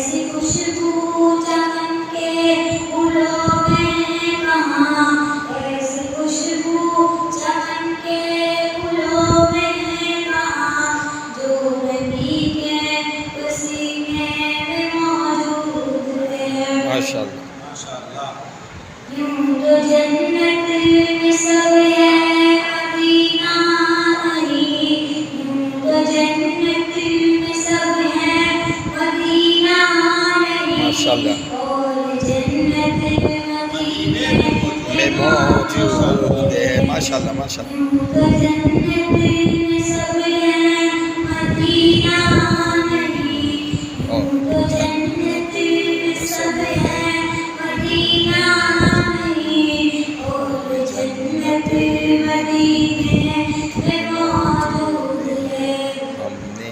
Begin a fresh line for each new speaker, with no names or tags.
ایسی خوشبو چمن کے پھولوں میں کہاں، ایسی خوشبو چمن کے پھولوں میں کہاں، جو نبی کے پسینے میں موجود ہے۔
ماشاءاللہ
یوں تو جنت میں سب ہے مدینہ نہیں، یوں تو جنت میں سب ہے مدینہ نہیں،
ماشاءاللہ
اور جنت مدینے
میں موجود ہے۔ ماشاءاللہ ماشاءاللہ
یوں تو جنت میں سب ہے مدینہ نہیں، یوں تو جنت میں سب ہے مدینہ نہیں، اور جنت مدینے میں موجود ہے۔
ہم نے